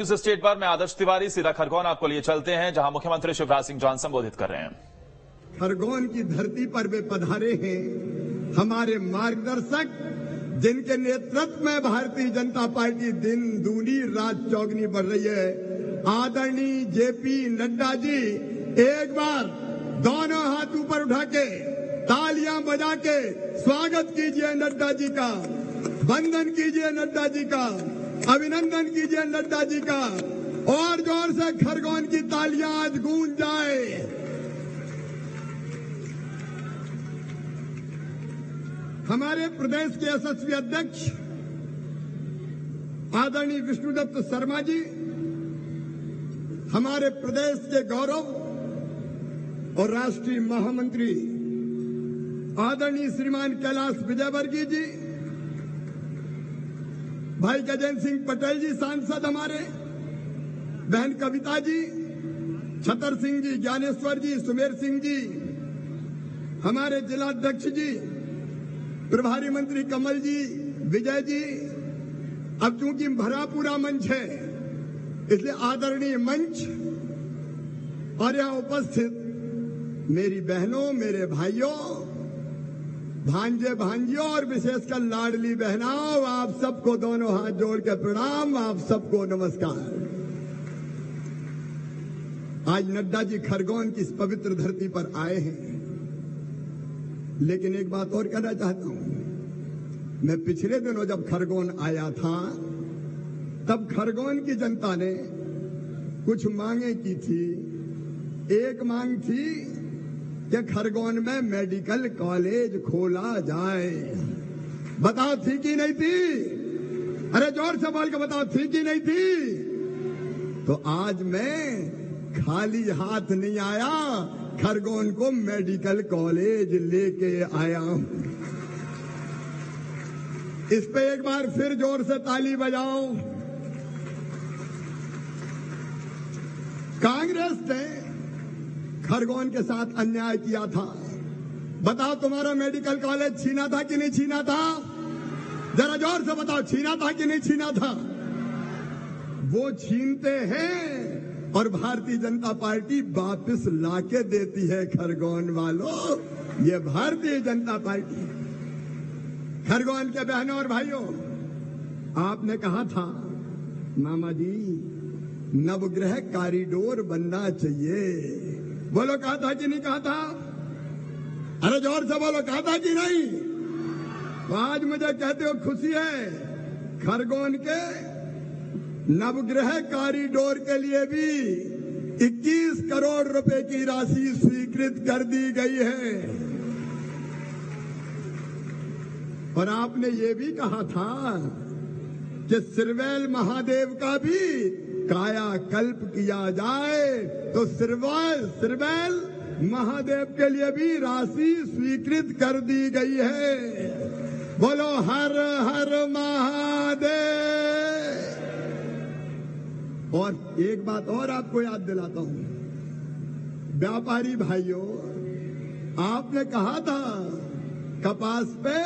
News state पर मैं आदर्श तिवारी सीधा खरगोन आपको लिए चलते हैं, जहां मुख्यमंत्री शिवराज सिंह चौहान संबोधित कर रहे हैं। खरगोन की धरती पर वे पधारे हैं हमारे मार्गदर्शक, जिनके नेतृत्व में भारतीय जनता पार्टी दिन दूनी रात चौगनी बढ़ रही है। आदरणीय जेपी नड्डा जी, एक बार दोनों हाथ ऊपर उठा के तालियां बजा के स्वागत कीजिए नड्डा जी का, वंदन कीजिए नड्डा जी का, अभिनंदन कीजिए नड्डा जी का, और जोर से खरगोन की तालियां आज गूंज जाए। हमारे प्रदेश के यशस्वी अध्यक्ष आदरणीय विष्णुदत्त शर्मा जी, हमारे प्रदेश के गौरव और राष्ट्रीय महामंत्री आदरणीय श्रीमान कैलाश विजयवर्गीय जी, भाई गजेंद्र सिंह पटेल जी सांसद हमारे, बहन कविता जी, छतर सिंह जी, ज्ञानेश्वर जी, सुमेर सिंह जी, हमारे जिलाध्यक्ष जी, प्रभारी मंत्री कमल जी, विजय जी। अब चूंकि भरा पूरा मंच है, इसलिए आदरणीय मंच और यहां उपस्थित मेरी बहनों, मेरे भाइयों, भांजे भांजियों और विशेषकर लाडली बहनाओं, आप सबको दोनों हाथ जोड़ के प्रणाम, आप सबको नमस्कार। आज नड्डा जी खरगोन की इस पवित्र धरती पर आए हैं, लेकिन एक बात और कहना चाहता हूं। मैं पिछले दिनों जब खरगोन आया था, तब खरगोन की जनता ने कुछ मांगे की थी। एक मांग थी कि खरगोन में मेडिकल कॉलेज खोला जाए। बताओ थी कि नहीं थी? अरे जोर से बोल के बताओ, थी कि नहीं थी? तो आज मैं खाली हाथ नहीं आया, खरगोन को मेडिकल कॉलेज लेके आया हूं। इस पे एक बार फिर जोर से ताली बजाओ। कांग्रेस ने खरगोन के साथ अन्याय किया था। बताओ, तुम्हारा मेडिकल कॉलेज छीना था कि नहीं छीना था? जरा जोर से बताओ, छीना था कि नहीं छीना था? वो छीनते हैं और भारतीय जनता पार्टी वापस लाके देती है। खरगोन वालों, ये भारतीय जनता पार्टी। खरगोन के बहनों और भाइयों, आपने कहा था मामा जी नवग्रह कॉरिडोर बनना चाहिए। बोलो, कहा था कि नहीं कहा था? अरे जोर से बोलो, कहा था कि नहीं? तो आज मुझे कहते हो खुशी है, खरगोन के नवग्रह कॉरिडोर के लिए भी 21 करोड़ रुपए की राशि स्वीकृत कर दी गई है। और आपने ये भी कहा था कि सिरवैल महादेव का भी कायाकल्प किया जाए, तो सिरवैल महादेव के लिए भी राशि स्वीकृत कर दी गई है। बोलो हर हर महादेव। और एक बात और आपको याद दिलाता हूं, व्यापारी भाइयों, आपने कहा था कपास पे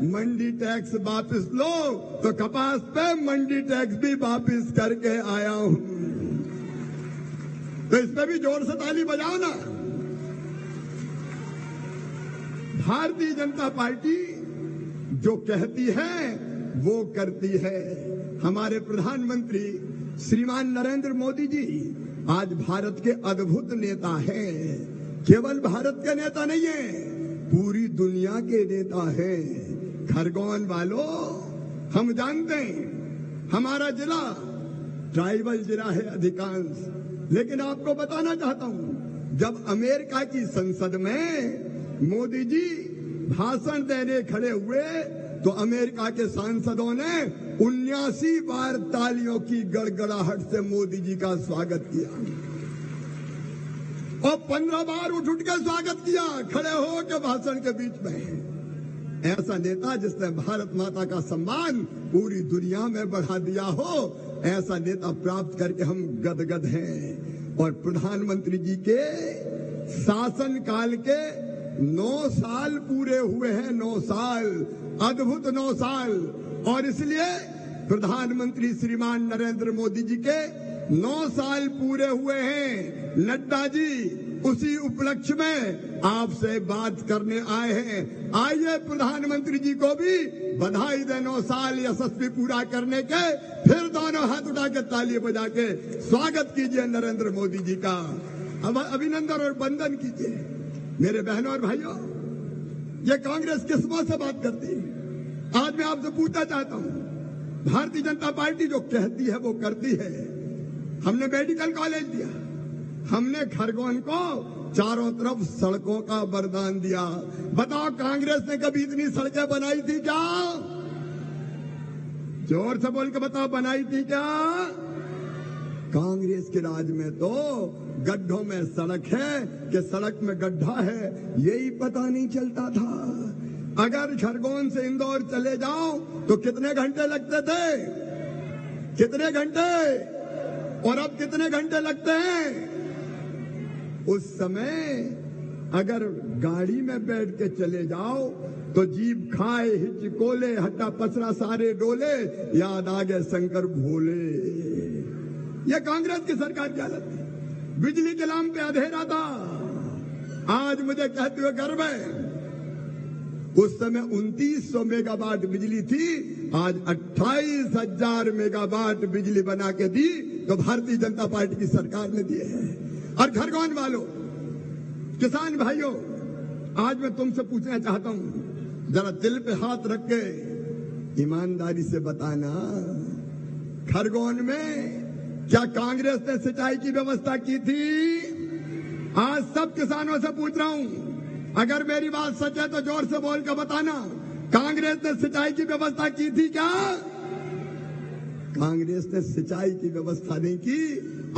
मंडी टैक्स वापस लो, तो कपास पे मंडी टैक्स भी वापस करके आया हूं। तो इस पे भी जोर से ताली बजाओ ना। भारतीय जनता पार्टी जो कहती है वो करती है। हमारे प्रधानमंत्री श्रीमान नरेंद्र मोदी जी आज भारत के अद्भुत नेता हैं। केवल भारत के नेता नहीं है, पूरी दुनिया के नेता हैं। खरगोन वालों, हम जानते हैं हमारा जिला ट्राइबल जिला है अधिकांश, लेकिन आपको बताना चाहता हूं, जब अमेरिका की संसद में मोदी जी भाषण देने खड़े हुए, तो अमेरिका के सांसदों ने 79 बार तालियों की गड़गड़ाहट से मोदी जी का स्वागत किया और 15 बार उठ के स्वागत किया खड़े हो के भाषण के बीच में। ऐसा नेता जिसने भारत माता का सम्मान पूरी दुनिया में बढ़ा दिया हो, ऐसा नेता प्राप्त करके हम गदगद हैं। और प्रधानमंत्री जी के शासन काल के 9 साल पूरे हुए हैं, 9 साल, अद्भुत 9 साल। और इसलिए प्रधानमंत्री श्रीमान नरेंद्र मोदी जी के 9 साल पूरे हुए हैं। नड्डा जी उसी उपलक्ष्य में आपसे बात करने आए हैं। आइए प्रधानमंत्री जी को भी बधाई दे 9 साल यशस्वी पूरा करने के। फिर दोनों हाथ उठा के ताली बजा के स्वागत कीजिए नरेंद्र मोदी जी का, अभिनंदन और वंदन कीजिए। मेरे बहनों और भाइयों, ये कांग्रेस किस मुंह से बात करती है? आज मैं आपसे पूछना चाहता हूं, भारतीय जनता पार्टी जो कहती है वो करती है। हमने मेडिकल कॉलेज दिया, हमने खरगोन को चारों तरफ सड़कों का वरदान दिया। बताओ कांग्रेस ने कभी इतनी सड़कें बनाई थी क्या? जोर से बोल के बताओ, बनाई थी क्या? कांग्रेस के राज में तो गड्ढों में सड़क है कि सड़क में गड्ढा है, यही पता नहीं चलता था। अगर खरगोन से इंदौर चले जाओ तो कितने घंटे लगते थे? कितने घंटे? और अब कितने घंटे लगते हैं? उस समय अगर गाड़ी में बैठ के चले जाओ तो जीभ खाए हिचकोले हट्टा पसरा सारे डोले, याद आ गए शंकर भोले। यह कांग्रेस की सरकार की हालत थी। बिजली के लाम पे अंधेरा था, आज मुझे कहते हुए गर्व है। उस समय 2900 मेगावाट बिजली थी, आज 28,000 मेगावाट बिजली बना के दी तो भारतीय जनता पार्टी की सरकार ने दिए है। और खरगोन वालों, किसान भाइयों, आज मैं तुमसे पूछना चाहता हूं, जरा दिल पे हाथ रख के ईमानदारी से बताना, खरगोन में क्या कांग्रेस ने सिंचाई की व्यवस्था की थी? आज सब किसानों से पूछ रहा हूं, अगर मेरी बात सच है तो जोर से बोल कर बताना, कांग्रेस ने सिंचाई की व्यवस्था की थी क्या? कांग्रेस ने सिंचाई की व्यवस्था नहीं की।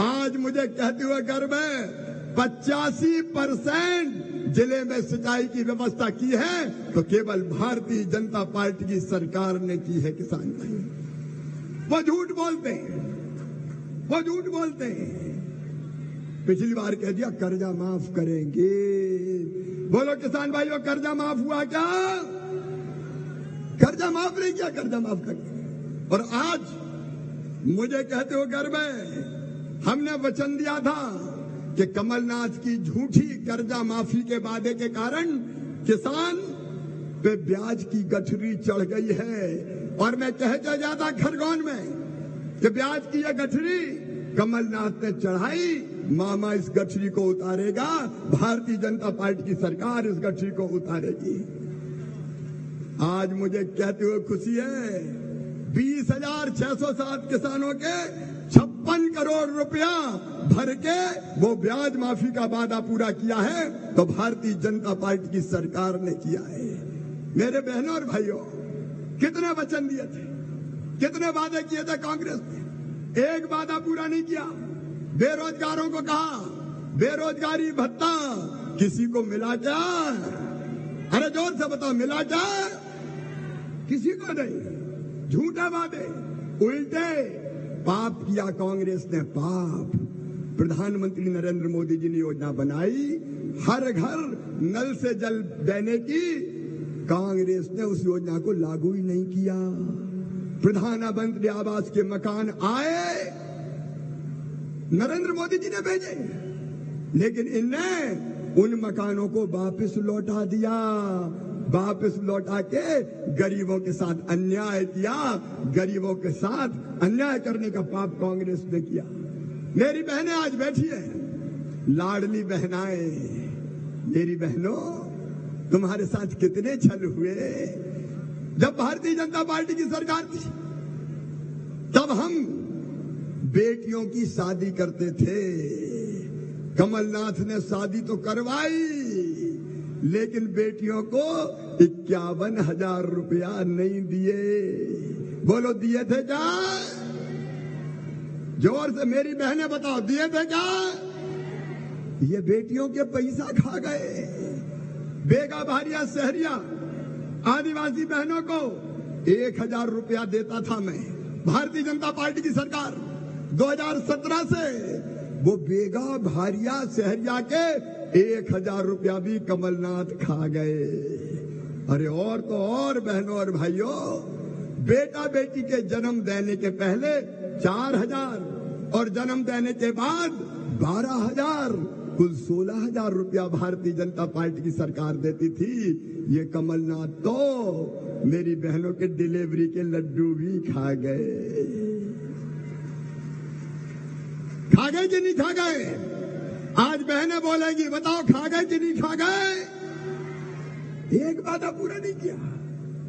आज मुझे कहते हुए गर्व है, 85% जिले में सिंचाई की व्यवस्था की है तो केवल भारतीय जनता पार्टी की सरकार ने की है। किसान भाई वो झूठ बोलते हैं, वो झूठ बोलते हैं। पिछली बार कह दिया कर्जा माफ करेंगे। बोलो किसान भाइयों, कर्जा माफ हुआ क्या? कर्जा माफ नहीं किया, कर्जा माफ कर। और आज मुझे कहते हो गर्व है, हमने वचन दिया था कि कमलनाथ की झूठी कर्जा माफी के वादे के कारण किसान पे ब्याज की गठरी चढ़ गई है। और मैं कहता जाता खरगोन में कि ब्याज की यह गठरी कमलनाथ ने चढ़ाई, मामा इस गठरी को उतारेगा, भारतीय जनता पार्टी की सरकार इस गठरी को उतारेगी। आज मुझे कहते हुए खुशी है, 20,607 किसानों के 56 करोड़ रुपया भर के वो ब्याज माफी का वादा पूरा किया है तो भारतीय जनता पार्टी की सरकार ने किया है। मेरे बहनों और भाइयों, कितने वचन दिए थे, कितने वादे किए थे कांग्रेस ने, एक वादा पूरा नहीं किया। बेरोजगारों को कहा बेरोजगारी भत्ता किसी को मिला क्या? अरे जोर से बताओ, मिला क्या? किसी को नहीं। झूठे वादे, उल्टे पाप किया कांग्रेस ने, पाप। प्रधानमंत्री नरेंद्र मोदी जी ने योजना बनाई हर घर नल से जल देने की, कांग्रेस ने उस योजना को लागू ही नहीं किया। प्रधानमंत्री आवास के मकान आए, नरेंद्र मोदी जी ने भेजे, लेकिन इनने उन मकानों को वापस लौटा दिया। वापस लौटा के गरीबों के साथ अन्याय किया। गरीबों के साथ अन्याय करने का पाप कांग्रेस ने किया। मेरी बहनें आज बैठी है, लाडली बहनाएं, मेरी बहनों, तुम्हारे साथ कितने छल हुए। जब भारतीय जनता पार्टी की सरकार थी तब हम बेटियों की शादी करते थे। कमलनाथ ने शादी तो करवाई, लेकिन बेटियों को 51,000 रुपया नहीं दिए। बोलो दिए थे क्या? जोर से मेरी बहनें बताओ, दिए थे क्या? ये बेटियों के पैसा खा गए। बेगा भारिया शहरिया आदिवासी बहनों को 1,000 रुपया देता था मैं, भारतीय जनता पार्टी की सरकार 2017 से वो बेगा भारिया शहरिया के 1,000 रुपया भी कमलनाथ खा गए। अरे और तो और बहनों और भाइयों, बेटा बेटी के जन्म देने के पहले 4,000 और जन्म देने के बाद 12,000, कुल 16,000 रुपया भारतीय जनता पार्टी की सरकार देती थी। ये कमलनाथ तो मेरी बहनों के डिलीवरी के लड्डू भी खा गए। खा गए कि नहीं खा गए? आज बहनें बोलेगी, बताओ खा गए कि नहीं खा गए? एक वादा पूरा नहीं किया।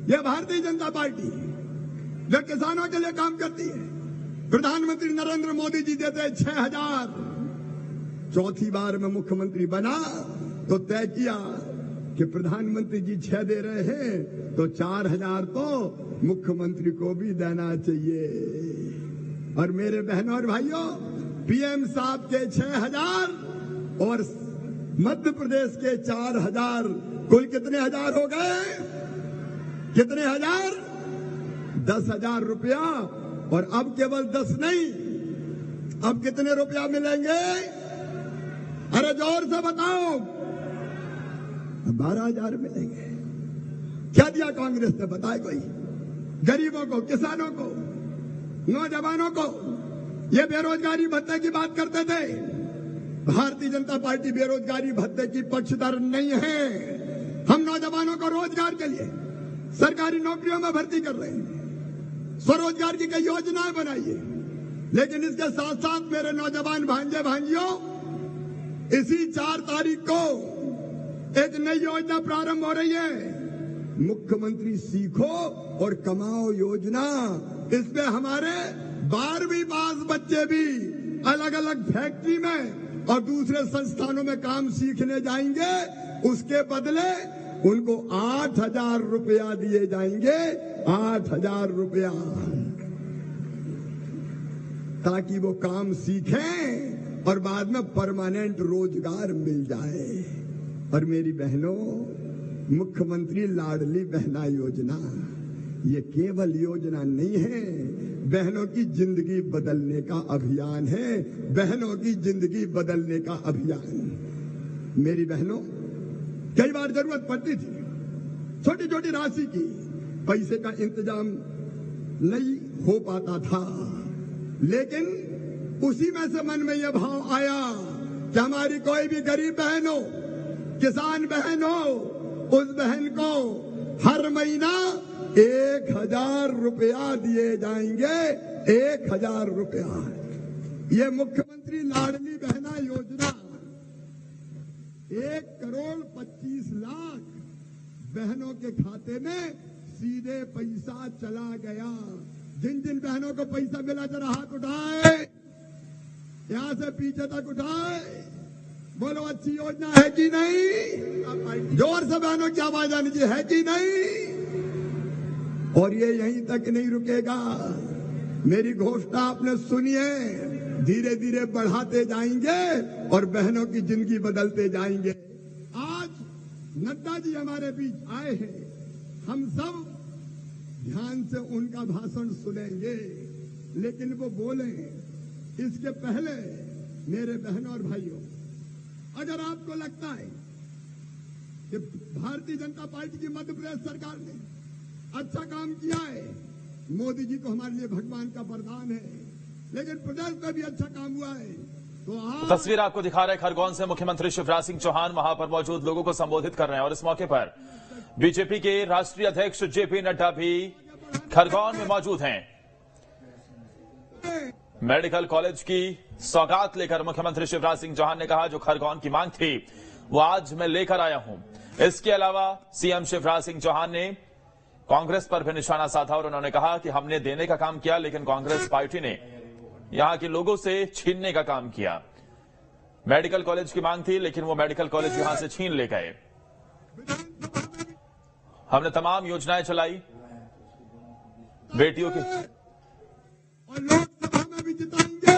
यह भारतीय जनता पार्टी जो किसानों के लिए काम करती है। प्रधानमंत्री नरेंद्र मोदी जी देते हैं 6,000। चौथी बार में मुख्यमंत्री बना तो तय किया कि प्रधानमंत्री जी 6 दे रहे हैं तो 4,000 तो मुख्यमंत्री को भी देना चाहिए। और मेरे बहनों और भाइयों, पीएम साहब के 6,000 और मध्य प्रदेश के 4,000, कुल कितने हजार हो गए? कितने हजार? 10,000 रुपया। और अब केवल 10 नहीं, अब कितने रुपया मिलेंगे? अरे जोर से बताओ। 12,000 मिलेंगे। क्या दिया कांग्रेस ने? बताए कोई? गरीबों को, किसानों को, नौजवानों को। ये बेरोजगारी भत्ते की बात करते थे। भारतीय जनता पार्टी बेरोजगारी भत्ते की पक्षधर नहीं है। हम नौजवानों को रोजगार के लिए सरकारी नौकरियों में भर्ती कर रहे हैं। स्वरोजगार की कई योजनाएं बनाई है। लेकिन इसके साथ साथ मेरे नौजवान भांजे भांजियों, इसी 4 तारीख को एक नई योजना प्रारंभ हो रही है, मुख्यमंत्री सीखो और कमाओ योजना। इसमें हमारे 12वीं पास बच्चे भी अलग अलग फैक्ट्री में और दूसरे संस्थानों में काम सीखने जाएंगे। उसके बदले उनको 8,000 रुपया दिए जाएंगे। 8,000 रुपया, ताकि वो काम सीखें और बाद में परमानेंट रोजगार मिल जाए। और मेरी बहनों, मुख्यमंत्री लाडली बहना योजना ये केवल योजना नहीं है, बहनों की जिंदगी बदलने का अभियान है। बहनों की जिंदगी बदलने का अभियान। मेरी बहनों, कई बार जरूरत पड़ती थी छोटी छोटी राशि की, पैसे का इंतजाम नहीं हो पाता था। लेकिन उसी में से मन में यह भाव आया कि हमारी कोई भी गरीब बहन हो, किसान बहन हो, उस बहन को हर महीना 1,000 रुपया दिए जाएंगे। 1,000 रुपया। ये मुख्यमंत्री लाडली बहना योजना 1,25,00,000 बहनों के खाते में सीधे पैसा चला गया। जिन जिन बहनों को पैसा मिला जरा हाथ उठाए, यहां से पीछे तक उठाए। बोलो अच्छी योजना है कि नहीं? जोर से बहनों की आवाज आनी चाहिए, है कि नहीं? और ये यहीं तक नहीं रुकेगा। मेरी घोषणा आपने सुनी है, धीरे धीरे बढ़ाते जाएंगे और बहनों की जिंदगी बदलते जाएंगे। आज नड्डा जी हमारे बीच आए हैं। हम सब ध्यान से उनका भाषण सुनेंगे, लेकिन वो बोले इसके पहले मेरे बहनों और भाइयों, अगर आपको लगता है कि भारतीय जनता पार्टी की मध्य प्रदेश सरकार ने अच्छा काम किया है, मोदी जी तो हमारे लिए भगवान का वरदान है, लेकिन प्रदेश में भी अच्छा काम हुआ है, तो तस्वीर आपको दिखा रहे खरगोन से मुख्यमंत्री शिवराज सिंह चौहान वहां पर मौजूद लोगों को संबोधित कर रहे हैं। और इस मौके पर बीजेपी के राष्ट्रीय अध्यक्ष जेपी नड्डा भी खरगोन में मौजूद हैं। मेडिकल कॉलेज की सौगात लेकर मुख्यमंत्री शिवराज सिंह चौहान ने कहा, जो खरगोन की मांग थी वो आज मैं लेकर आया हूं। इसके अलावा सीएम शिवराज सिंह चौहान ने कांग्रेस पर भी निशाना साधा और उन्होंने कहा कि हमने देने का काम किया, लेकिन कांग्रेस पार्टी ने यहां के लोगों से छीनने का काम किया। मेडिकल कॉलेज की मांग थी, लेकिन वो मेडिकल कॉलेज यहां से छीन ले गए। हमने तमाम योजनाएं चलाई बेटियों की, और लोकसभा में भी जिताएंगे।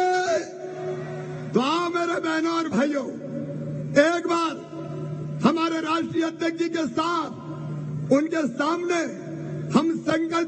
तो आओ मेरे बहनों और भाइयों, एक बार हमारे राष्ट्रीय अध्यक्ष जी के साथ उनके सामने हम संकल्प लें।